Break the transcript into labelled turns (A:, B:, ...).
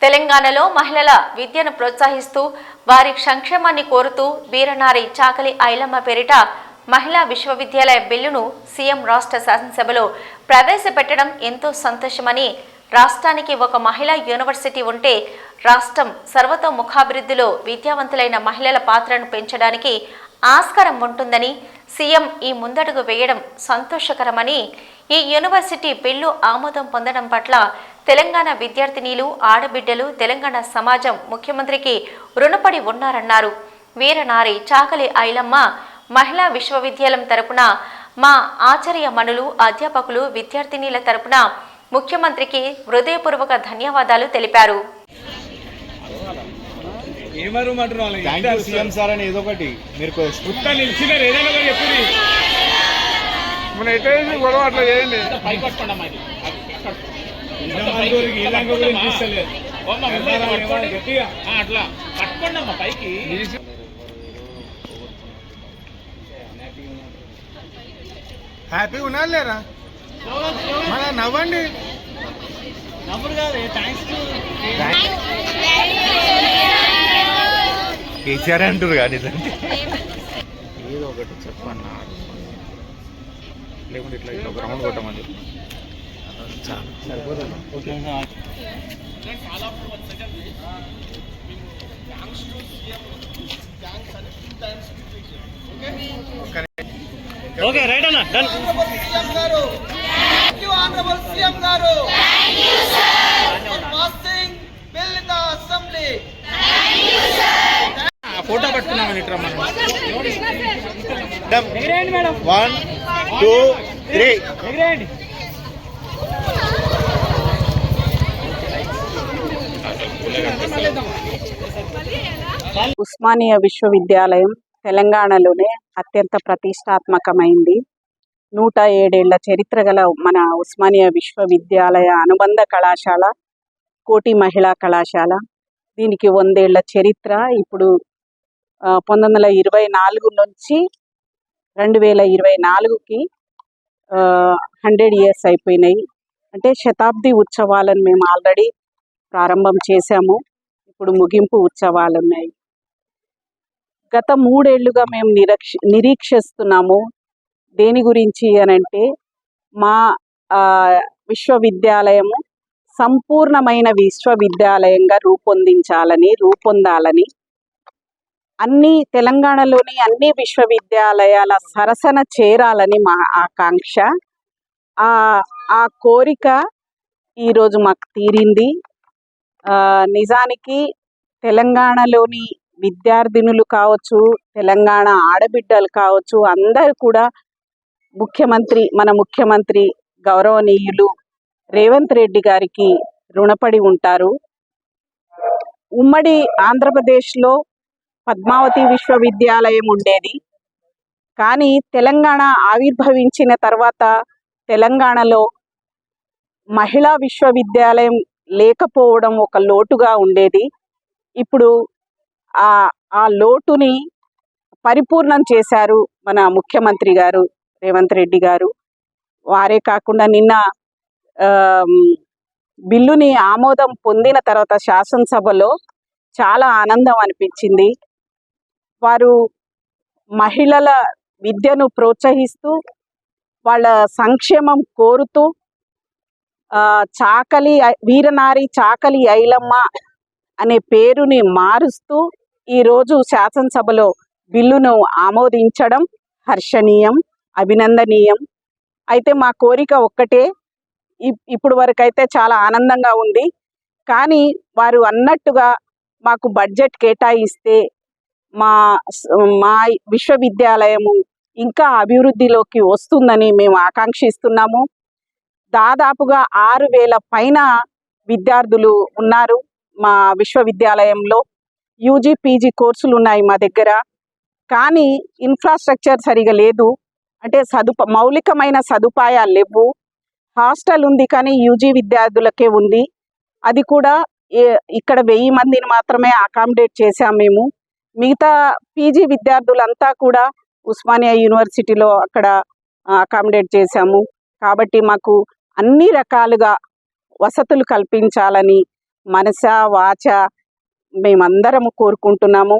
A: తెలంగాణలో మహిళల విద్యను ప్రోత్సహిస్తూ వారి సంక్షేమాన్ని కోరుతూ వీరనారి చాకలి ఐలమ్మ పేరిట మహిళా విశ్వవిద్యాలయ బిల్లును సీఎం రాష్ట్ర శాసనసభలో ప్రవేశపెట్టడం ఎంతో సంతోషమని, రాష్ట్రానికి ఒక మహిళా యూనివర్సిటీ ఉంటే రాష్ట్రం సర్వతోముఖాభివృద్ధిలో విద్యావంతులైన మహిళల పాత్రను పెంచడానికి ఆస్కారం ఉంటుందని సీఎం ఈ ముందడుగు వేయడం సంతోషకరమని, ఈ యూనివర్సిటీ బిల్లు ఆమోదం పొందడం పట్ల తెలంగాణ విద్యార్థినీలు, ఆడబిడ్డలు, తెలంగాణ సమాజం ముఖ్యమంత్రికి రుణపడి ఉన్నారన్నారు. వీరనారి చాకలి ఐలమ్మ మహిళా విశ్వవిద్యాలయం తరపున మా ఆచార్యమణులు, అధ్యాపకులు, విద్యార్థినీల తరపున ముఖ్యమంత్రికి హృదయపూర్వక ధన్యవాదాలు తెలిపారు.
B: హ్యాపీ ఉన్నారు లేరా మన నవ్వండి. కేసీఆర్ అంటారు కానీ ఏదో ఒకటి చెప్పన్నా, లేకుంటే ఇట్లా ఇట్లా ఒక రౌండ్ కొట్టమని
C: ఓకే రైట్ అన్న done.
D: Honorable CM garu, thank you sir for passing bill in the assembly. Thank you sir.
B: Photo పట్టుకున్నామని ఇట్రా మనం. 1 2 3
E: ఉస్మానియా విశ్వవిద్యాలయం తెలంగాణలోనే అత్యంత ప్రతిష్టాత్మకమైంది. 107 ఏళ్ల చరిత్ర గల మన ఉస్మానియా విశ్వవిద్యాలయ అనుబంధ కళాశాల కోటి మహిళా కళాశాల. దీనికి 100 ఏళ్ల చరిత్ర. ఇప్పుడు 1924 నుంచి 2024కి 100 years అయిపోయినాయి. అంటే శతాబ్ది ఉత్సవాలను మేము ఆల్రెడీ ప్రారంభం చేశాము. ఇప్పుడు ముగింపు ఉత్సవాలు ఉన్నాయి. గత 3 ఏళ్లుగా మేము నిరీక్షిస్తున్నాము. దేని గురించి అనంటే, మా విశ్వవిద్యాలయము సంపూర్ణమైన విశ్వవిద్యాలయంగా రూపొందాలని, తెలంగాణలోని అన్ని విశ్వవిద్యాలయాల సరసన చేరాలని మా ఆకాంక్ష. ఆ కోరిక ఈరోజు మాకు తీరింది. నిజానికి తెలంగాణలోని విద్యార్థినులు కావచ్చు, తెలంగాణ ఆడబిడ్డలు కావచ్చు, అందరూ కూడా మన ముఖ్యమంత్రి గౌరవనీయులు రేవంత్ రెడ్డి గారికి రుణపడి ఉంటారు. ఉమ్మడి ఆంధ్రప్రదేశ్లో పద్మావతి విశ్వవిద్యాలయం ఉండేది. కానీ తెలంగాణ ఆవిర్భవించిన తర్వాత తెలంగాణలో మహిళా విశ్వవిద్యాలయం లేకపోవడం ఒక లోటుగా ఉండేది. ఇప్పుడు ఆ లోటుని పరిపూర్ణం చేశారు మన ముఖ్యమంత్రి గారు రేవంత్ రెడ్డి గారు. వారే కాకుండా నిన్న బిల్లుని ఆమోదం పొందిన తర్వాత శాసనసభలో చాలా ఆనందం అనిపించింది. వారు మహిళల విద్యను ప్రోత్సహిస్తూ, వాళ్ళ సంక్షేమం కోరుతూ వీరనారి చాకలి ఐలమ్మ అనే పేరుని మారుస్తూ ఈరోజు శాసనసభలో బిల్లును ఆమోదించడం హర్షణీయం, అభినందనీయం. అయితే మా కోరిక ఒక్కటే, ఇప్పుడు వరకైతే చాలా ఆనందంగా ఉంది. కానీ వారు అన్నట్టుగా మాకు బడ్జెట్ కేటాయిస్తే మా విశ్వవిద్యాలయము ఇంకా అభివృద్ధిలోకి వస్తుందని మేము ఆకాంక్షిస్తున్నాము. దాదాపుగా 6,000 పైన విద్యార్థులు ఉన్నారు మా విశ్వవిద్యాలయంలో. యూజీ పీజీ కోర్సులు ఉన్నాయి మా దగ్గర. కానీ ఇన్ఫ్రాస్ట్రక్చర్ సరిగా లేదు. అంటే మౌలికమైన సదుపాయాలు లేవు. హాస్టల్ ఉంది కానీ యూజీ విద్యార్థులకే ఉంది. అది కూడా ఇక్కడ 1000 మందిని మాత్రమే అకామిడేట్ చేశాం మేము. మిగతా పీజీ విద్యార్థులంతా కూడా ఉస్మానియా యూనివర్సిటీలో అక్కడ అకామిడేట్ చేశాము. కాబట్టి మాకు అన్ని రకాలుగా వసతులు కల్పించాలని మనస వాచ మేమందరము కోరుకుంటున్నాము.